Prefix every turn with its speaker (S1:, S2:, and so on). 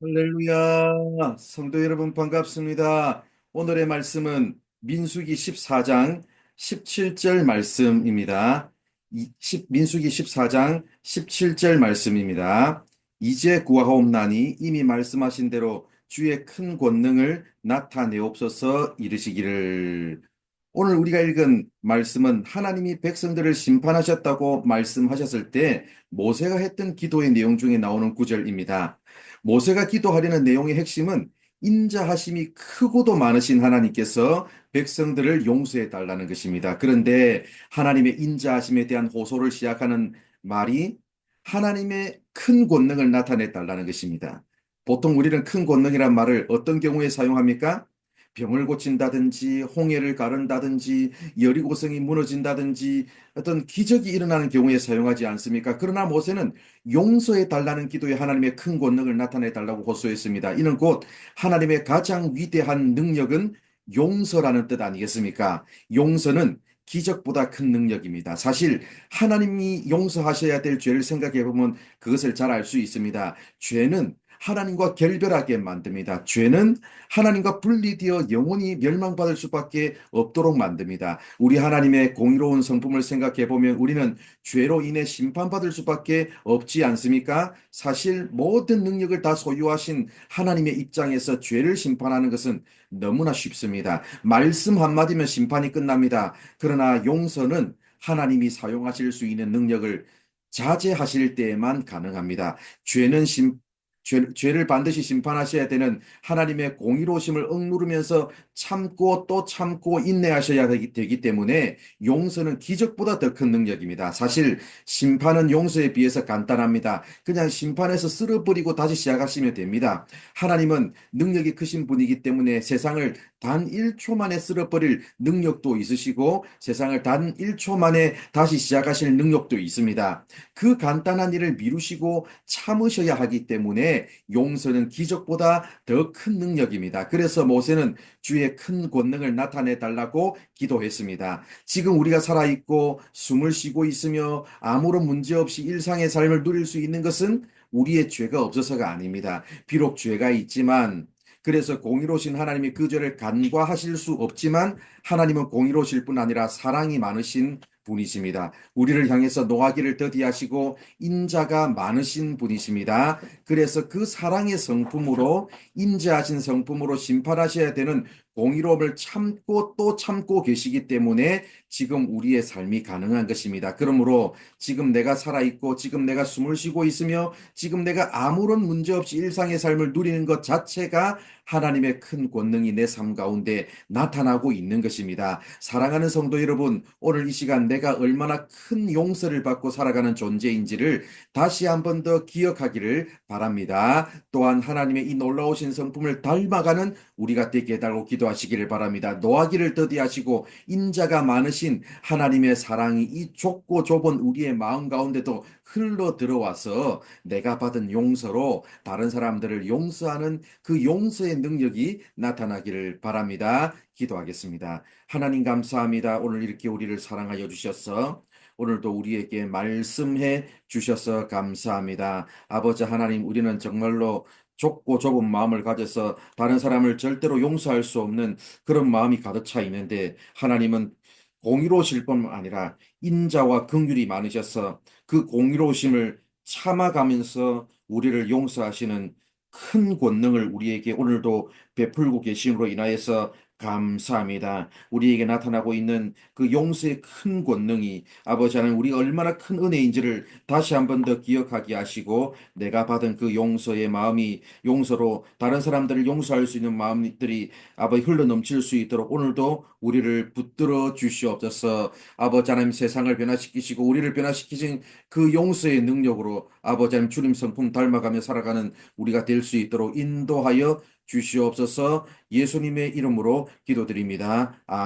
S1: 할렐루야. 성도 여러분 반갑습니다. 오늘의 말씀은 민수기 14장 17절 말씀입니다. 민수기 14장 17절 말씀입니다. 이제 구하옵나니 이미 말씀하신 대로 주의 큰 권능을 나타내옵소서 이르시기를. 오늘 우리가 읽은 말씀은 하나님이 백성들을 심판하셨다고 말씀하셨을 때 모세가 했던 기도의 내용 중에 나오는 구절입니다. 모세가 기도하려는 내용의 핵심은 인자하심이 크고도 많으신 하나님께서 백성들을 용서해 달라는 것입니다. 그런데 하나님의 인자하심에 대한 호소를 시작하는 말이 하나님의 큰 권능을 나타내 달라는 것입니다. 보통 우리는 큰 권능이란 말을 어떤 경우에 사용합니까? 병을 고친다든지 홍해를 가른다든지 여리고성이 무너진다든지 어떤 기적이 일어나는 경우에 사용하지 않습니까? 그러나 모세는 용서해 달라는 기도에 하나님의 큰 권능을 나타내 달라고 호소했습니다. 이는 곧 하나님의 가장 위대한 능력은 용서라는 뜻 아니겠습니까? 용서는 기적보다 큰 능력입니다. 사실 하나님이 용서하셔야 될 죄를 생각해 보면 그것을 잘 알 수 있습니다. 죄는 하나님과 결별하게 만듭니다. 죄는 하나님과 분리되어 영원히 멸망받을 수밖에 없도록 만듭니다. 우리 하나님의 공의로운 성품을 생각해 보면 우리는 죄로 인해 심판받을 수밖에 없지 않습니까? 사실 모든 능력을 다 소유하신 하나님의 입장에서 죄를 심판하는 것은 너무나 쉽습니다. 말씀 한마디면 심판이 끝납니다. 그러나 용서는 하나님이 사용하실 수 있는 능력을 자제하실 때에만 가능합니다. 죄는 죄를 반드시 심판하셔야 되는 하나님의 공의로우심을 억누르면서 참고 또 참고 인내하셔야 되기 때문에 용서는 기적보다 더 큰 능력입니다. 사실 심판은 용서에 비해서 간단합니다. 그냥 심판에서 쓸어버리고 다시 시작하시면 됩니다. 하나님은 능력이 크신 분이기 때문에 세상을 단 1초 만에 쓸어버릴 능력도 있으시고 세상을 단 1초 만에 다시 시작하실 능력도 있습니다. 그 간단한 일을 미루시고 참으셔야 하기 때문에 용서는 기적보다 더 큰 능력입니다. 그래서 모세는 주의 큰 권능을 나타내 달라고 기도했습니다. 지금 우리가 살아있고 숨을 쉬고 있으며 아무런 문제 없이 일상의 삶을 누릴 수 있는 것은 우리의 죄가 없어서가 아닙니다. 비록 죄가 있지만 그래서 공의로우신 하나님이 그 죄를 간과하실 수 없지만 하나님은 공의로우실 뿐 아니라 사랑이 많으신 분이십니다. 우리를 향해서 노하기를 더디하시고 인자가 많으신 분이십니다. 그래서 그 사랑의 성품으로 인자하신 성품으로 심판하셔야 되는 공의로움을 참고 또 참고 계시기 때문에 지금 우리의 삶이 가능한 것입니다. 그러므로 지금 내가 살아있고 지금 내가 숨을 쉬고 있으며 지금 내가 아무런 문제 없이 일상의 삶을 누리는 것 자체가 하나님의 큰 권능이 내 삶 가운데 나타나고 있는 것입니다. 사랑하는 성도 여러분, 오늘 이 시간 내가 얼마나 큰 용서를 받고 살아가는 존재인지를 다시 한번 더 기억하기를 바랍니다. 또한 하나님의 이 놀라우신 성품을 닮아가는 우리가 되게 해달라고 기도하시기를 바랍니다. 노하기를 더디하시고 인자가 많으신 하나님의 사랑이 이 좁고 좁은 우리의 마음 가운데도 흘러 들어와서 내가 받은 용서로 다른 사람들을 용서하는 그 용서의 능력이 나타나기를 바랍니다. 기도하겠습니다. 하나님 감사합니다. 오늘 이렇게 우리를 사랑하여 주셔서 오늘도 우리에게 말씀해 주셔서 감사합니다. 아버지 하나님, 우리는 정말로 좁고 좁은 마음을 가져서 다른 사람을 절대로 용서할 수 없는 그런 마음이 가득 차 있는데 하나님은 공의로우실 뿐만 아니라 인자와 긍휼이 많으셔서 그 공의로우심을 참아가면서 우리를 용서하시는 큰 권능을 우리에게 오늘도 베풀고 계심으로 인하여서 감사합니다. 우리에게 나타나고 있는 그 용서의 큰 권능이 아버지 하나님 우리가 얼마나 큰 은혜인지를 다시 한번 더 기억하게 하시고 내가 받은 그 용서의 마음이 용서로 다른 사람들을 용서할 수 있는 마음들이 아버지 흘러 넘칠 수 있도록 오늘도 우리를 붙들어 주시옵소서. 아버지 하나님 세상을 변화시키시고 우리를 변화시키신 그 용서의 능력으로 아버지 하나님 주님 성품 닮아가며 살아가는 우리가 될 수 있도록 인도하여 주시옵소서. 예수님의 이름으로 기도드립니다. 아멘.